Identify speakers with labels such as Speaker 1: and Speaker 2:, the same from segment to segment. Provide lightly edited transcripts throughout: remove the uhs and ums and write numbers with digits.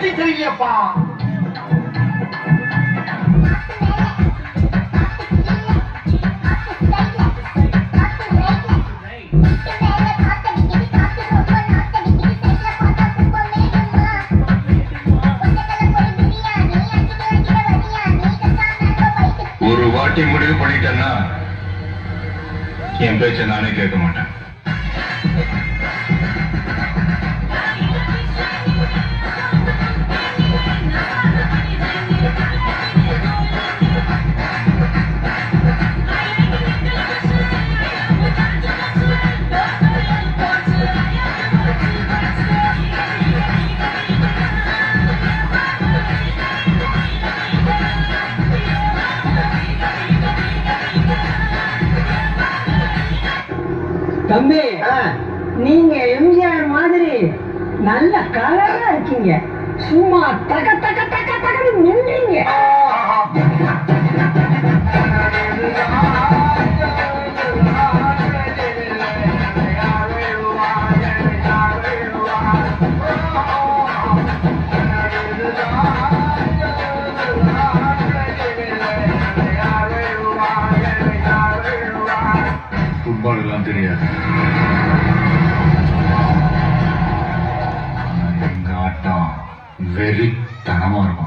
Speaker 1: பத்தி தெரியலையப்பா.
Speaker 2: ஒரு வாட்டி முடிவு பண்ணிட்டேன்னா என் பேச்ச நானே கேட்க மாட்டேன்.
Speaker 3: தம்பி, நீங்க எம்ஜிஆர் மாதிரி நல்ல கலரா இருக்கீங்க. சும்மா தக தக தக தகன்னு நின்றீங்க.
Speaker 2: ஃபுட்பால் எல்லாம் தெரியாது. எங்க ஆட்டம் வெறித்தனமா இருக்கும்.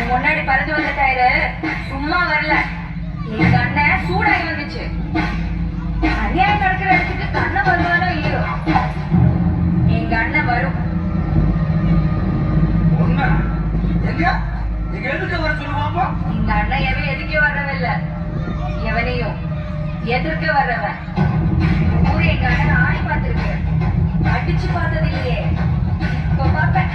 Speaker 4: முன்னாடி பறந்து வந்த டயரு சும்மா வரல. எங்க அண்ணன் சூடாகி வந்துச்சு. அநியாயம் நடக்கிற இடத்துக்கு கண்ண வருவானோ இல்லையோ, எங்க அண்ணன் வரும். எங்க அண்ணன் எவன் எதுக்க வர்றவில்ல, எவனையும் எதிர்க்க வர்றவன். ஊரு எங்க அண்ணன் ஆணி பார்த்திருக்கு, அடிச்சு பார்த்தது இல்லையே. இப்ப பார்ப்பேன்.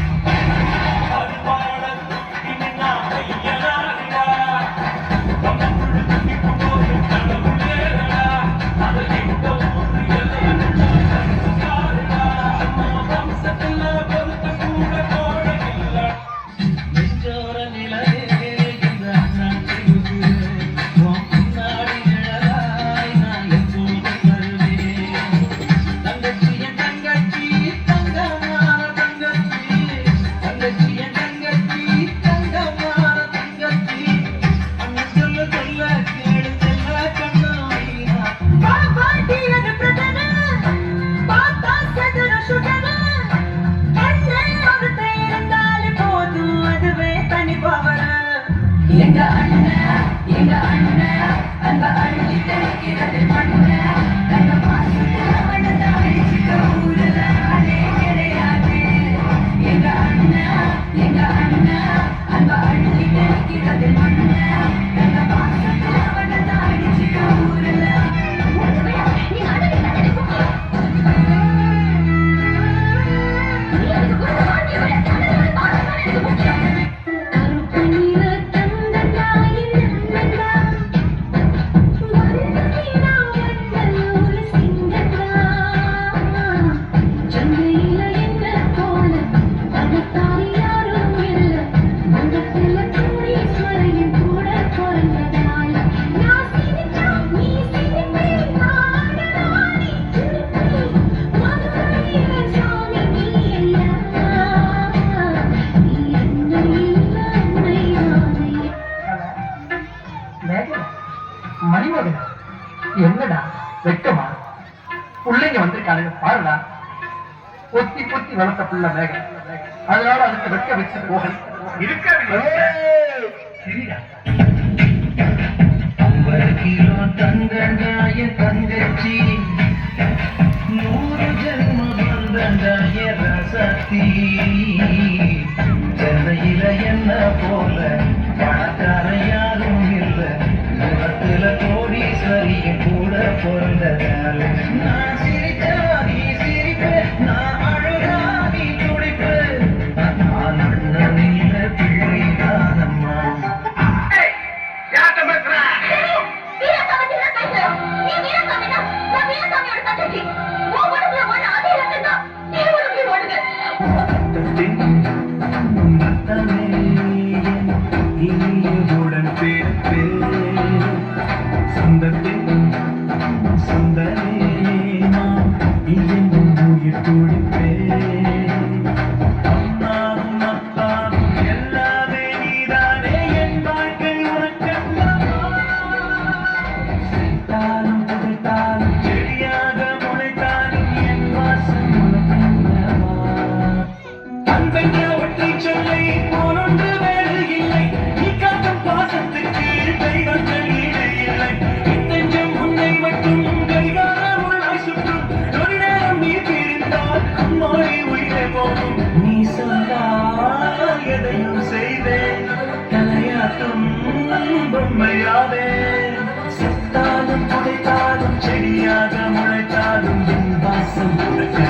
Speaker 4: எங்க அண்ணன் எங்க அண்ணன் அன்ப அழிச்சிட்டு இருக்கிறது மண்ணு. எங்க பாசத்துல மண்ணத்தை அழிச்சிக்க ஊருல ஆளே கிடையாது. எங்க அண்ணன் அன்ப அழிச்சிட்டு இருக்கிறது மண்ணு. எங்க பாசத்துல மண்ணத்தை அழிச்சிக்க ஊருல
Speaker 1: மணிமகன் என்னடா வெக்கமா? பிள்ளைங்க வந்திருக்கானுங்க பாருடா. பொத்தி பொத்தி வளர்த்த பிள்ளை மேகம், அதனால அதுக்கு வெக்க வச்சு போக
Speaker 5: தங்கங்காய தங்கச்சி 100 ஜென்ம பந்தங்காய ரசத்தி. சென்னையில என்ன போல பணக்கார யாரும் இல்லை, கோடீஸ்வரியும் கூட பிறந்ததால நான் சிரிச்சா உடன் பிறப்பே சொந்தத்தின் சொந்தமே நான் நீ என்னும் உயிர் துடிப்பே அம்மாவும் அப்பாவும் எல்லாமே நீதானே என் வாழ்க்கை உனக்கல்லவா செத்தாலும் புதைத்தாலும் செடியாக முளைத்தாலும் என் வாசம் உனக்கல்லவா அன்பென்றவற்றை சொல்லை போனொன்று வேறு இல்லை நீ காட்டும் பாசத்துக்கு தெய்வங்கள் ஈடு இல்லை இத்தஞ்சம் உன்னை மட்டும் கைகார உருளாய் சுற்றும் ஒரு நேரம் நீ பிரிந்தால் அம்மாடி உயிரை போகும் நீ சொன்னால் எதையும் செய்வேன் தலையாட்டும் பொம்மையாவே செத்தாலும் புதைத்தாலும் செடியாக முளைத்தாலும் என் வாசம் உனக்கு